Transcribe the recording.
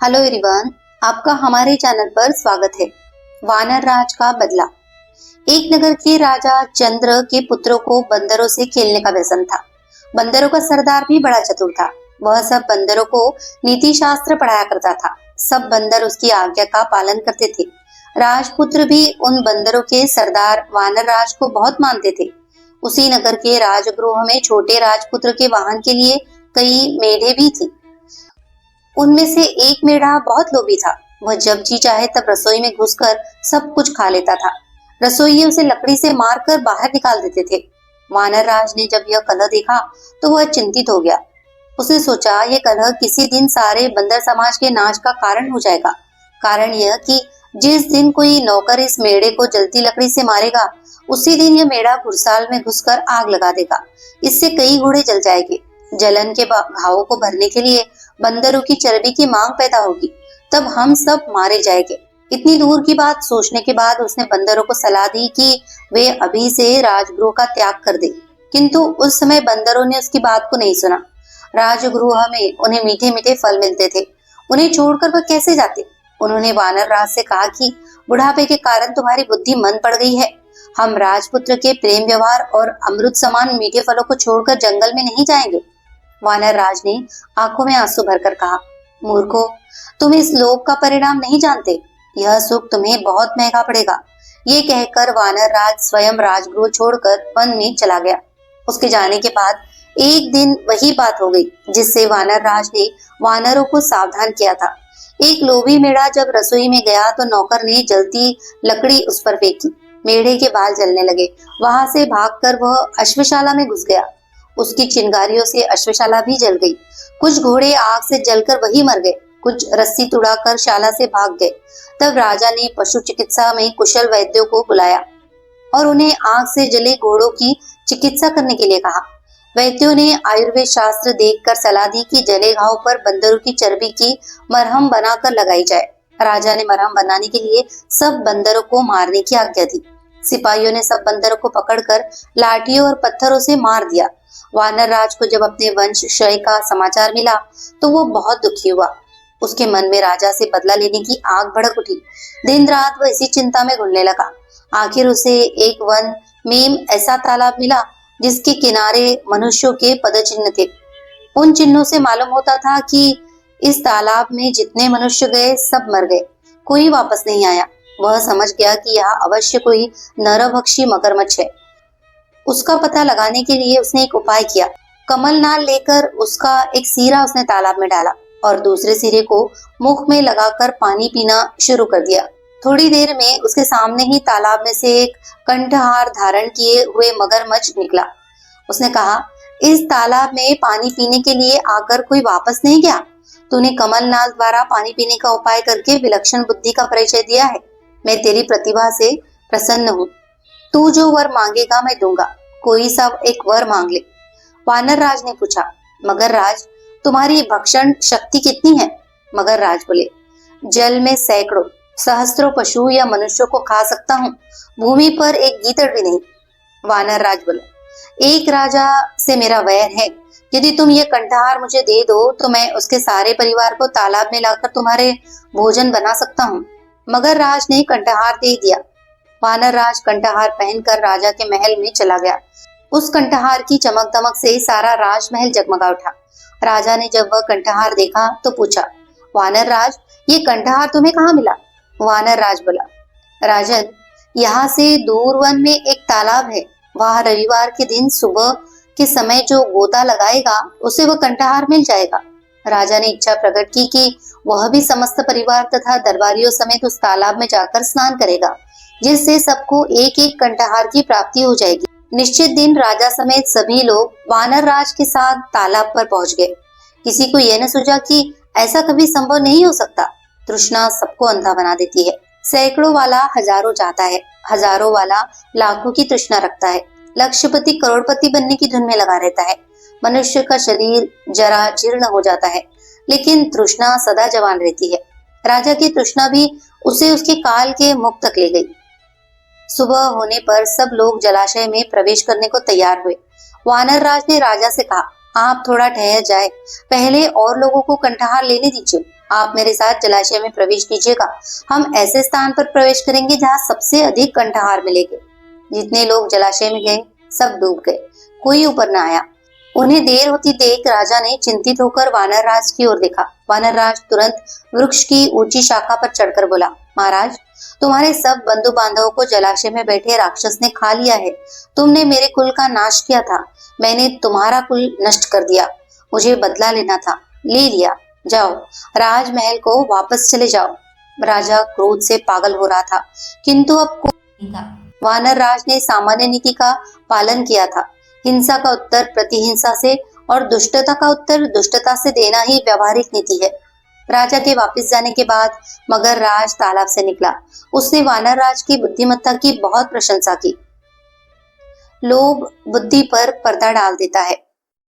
Hello everyone, आपका हमारे channel पर स्वागत है। वानर राज का बदला। एक नगर के राजा चंद्र के पुत्रों को बंदरों से खेलने का व्यसन था। बंदरों का सरदार भी बड़ा चतुर था। वह सब बंदरों को नीति शास्त्र पढ़ाया करता था। सब बंदर उसकी आज्ञा का पालन करते थे। राजपुत्र भी उन बंदरों के सरदार वानर राज को बहुत मानते थे। उसी नगर के राजगृह में छोटे राजपुत्र के वाहन के लिए कई मेढ़े भी थी। उनमें से एक मेढ़ा बहुत लोभी था। वह जब जी चाहे तब रसोई में घुसकर सब कुछ खा लेता था। रसोइये उसे लकड़ी से मारकर बाहर निकाल देते थे। वानर राज ने जब यह कलह देखा तो वह चिंतित हो गया। उसने सोचा यह कलह किसी दिन सारे बंदर समाज के नाश का कारण हो जाएगा। कारण यह कि जिस दिन कोई नौकर इस मेढ़े को जलती लकड़ी से मारेगा, उसी दिन यह मेढ़ा घुड़साल में घुसकर आग लगा देगा। इससे कई घोड़े जल जाएंगे। जलन के घावों को भरने के लिए बंदरों की चर्बी की मांग पैदा होगी। तब हम सब मारे जाएंगे। इतनी दूर की बात सोचने के बाद उसने बंदरों को सलाह दी कि वे अभी से राजगृह का त्याग कर दे। किंतु उस समय बंदरों ने उसकी बात को नहीं सुना। राजगृह में उन्हें मीठे मीठे फल मिलते थे। उन्हें छोड़कर वह कैसे जाते। उन्होंने वानर राज से कहा कि बुढ़ापे के कारण तुम्हारी बुद्धि मंद पड़ गई है। हम राजपुत्र के प्रेम व्यवहार और अमृत समान मीठे फलों को छोड़कर जंगल में नहीं जाएंगे। वानर राज ने आंखों में आंसू भरकर कहा, मूर्खो, तुम इस लोक का परिणाम नहीं जानते। यह सुख तुम्हें बहुत महंगा पड़ेगा। ये कहकर वानर राज स्वयं राजगृह छोड़कर वन में चला गया। उसके जाने के बाद एक दिन वही बात हो गई जिससे वानर राज ने वानरों को सावधान किया था। एक लोभी मेढ़ा जब रसोई में गया तो नौकर ने जलती लकड़ी उस पर फेंकी। मेढ़े के बाल जलने लगे। वहां से भागकर वह अश्वशाला में घुस गया। उसकी चिंगारियों से अश्वशाला भी जल गई। कुछ घोड़े आग से जलकर वही मर गए। कुछ रस्सी तुड़ाकर शाला से भाग गए। तब राजा ने पशु चिकित्सा में कुशल वैद्यों को बुलाया और उन्हें आग से जले घोड़ों की चिकित्सा करने के लिए कहा। वैद्यों ने आयुर्वेद शास्त्र देखकर सलाह दी कि जले घाव पर बंदरों की चर्बी की मरहम बनाकर लगाई जाए। राजा ने मरहम बनाने के लिए सब बंदरों को मारने की आज्ञा दी। सिपाहियों ने सब बंदरों को पकड़कर लाठियों और पत्थरों से मार दिया। वानर राज को जब अपने वंश क्षय का समाचार मिला तो वो बहुत दुखी हुआ। उसके मन में राजा से बदला लेने की आग भड़क उठी। दिन रात वह इसी चिंता में घुलने लगा। आखिर उसे एक वन में ऐसा तालाब मिला जिसके किनारे मनुष्यों के पदचिन्ह थे। उन चिन्हों से मालूम होता था कि इस तालाब में जितने मनुष्य गए सब मर गए, कोई वापस नहीं आया। वह समझ गया कि यहाँ अवश्य कोई नरभक्षी मगरमच्छ है। उसका पता लगाने के लिए उसने एक उपाय किया। कमल नाल लेकर उसका एक सिरा उसने तालाब में डाला और दूसरे सिरे को मुख में लगाकर पानी पीना शुरू कर दिया। थोड़ी देर में उसके सामने ही तालाब में से एक कंठहार धारण किए हुए मगरमच्छ निकला। उसने कहा, इस तालाब में पानी पीने के लिए आकर कोई वापस नहीं गया। तूने कमल नाल द्वारा पानी पीने का उपाय करके विलक्षण बुद्धि का परिचय दिया है। मैं तेरी प्रतिभा से प्रसन्न हूँ। तू जो वर मांगेगा मैं दूंगा। कोई सब एक वर मांग ले। वानर राज ने पूछा, मगर राज, तुम्हारी भक्षण शक्ति कितनी है? मगर राज बोले, जल में सैकड़ों सहस्त्रों पशु या मनुष्यों को खा सकता हूँ, भूमि पर एक गीदड़ भी नहीं। वानर राज बोले, एक राजा से मेरा वैर है। यदि तुम ये कंठहार मुझे दे दो तो मैं उसके सारे परिवार को तालाब में लाकर तुम्हारे भोजन बना सकता हूँ। मगर राज ने कंठहार दे दिया। वानर राज कंठहार पहनकर राजा के महल में चला गया। उस कंठहार की चमक दमक से सारा राजमहल जगमगा उठा। राजा ने जब वह कंठहार देखा तो पूछा, वानर राज, ये कंठहार तुम्हें कहाँ मिला? वानर राज बोला, राजन, यहाँ से दूर वन में एक तालाब है। वहाँ रविवार के दिन सुबह के समय जो गोता लगाएगा उसे वह कंठहार मिल जाएगा। राजा ने इच्छा प्रकट की कि वह भी समस्त परिवार तथा दरबारियों समेत उस तालाब में जाकर स्नान करेगा, जिससे सबको एक एक कंठहार की प्राप्ति हो जाएगी। निश्चित दिन राजा समेत सभी लोग वानर राज के साथ तालाब पर पहुंच गए। किसी को यह न सूझा कि ऐसा कभी संभव नहीं हो सकता। तृष्णा सबको अंधा बना देती है। सैकड़ों वाला हजारों चाहता है, हजारों वाला लाखों की तृष्णा रखता है। लक्षपति करोड़पति बनने की धुन में लगा रहता है। मनुष्य का शरीर जरा जीर्ण हो जाता है, लेकिन तृष्णा सदा जवान रहती है। राजा की तृष्णा भी उसे उसके काल के मुख तक ले गई। सुबह होने पर सब लोग जलाशय में प्रवेश करने को तैयार हुए। वानर राज ने राजा से कहा, आप थोड़ा ठहर जाए, पहले और लोगों को कंठहार लेने दीजिए। आप मेरे साथ जलाशय में प्रवेश कीजिएगा। हम ऐसे स्थान पर प्रवेश करेंगे जहाँ सबसे अधिक कंठहार मिलेंगे। जितने लोग जलाशय में गए सब डूब गए, कोई ऊपर न आया। उन्हें देर होती देख राजा ने चिंतित होकर वानर राज की ओर देखा। वानर राज तुरंत वृक्ष की ऊंची शाखा पर चढ़कर बोला, महाराज, तुम्हारे सब बंधु बांधवों को जलाशय में बैठे राक्षस ने खा लिया है। तुमने मेरे कुल का नाश किया था, मैंने तुम्हारा कुल नष्ट कर दिया। मुझे बदला लेना था, ले लिया। जाओ, राजमहल को वापस चले जाओ। राजा क्रोध से पागल हो रहा था, किंतु अब कोई नहीं था। वानर राज ने सामान्य नीति का पालन किया था। हिंसा का उत्तर प्रतिहिंसा से और दुष्टता का उत्तर दुष्टता से देना ही व्यवहारिक नीति है। राजा के वापस जाने के बाद मगर राज तालाब से निकला। उसने वानर राज की बुद्धिमत्ता की बहुत प्रशंसा की। लोभ बुद्धि पर पर्दा डाल देता है।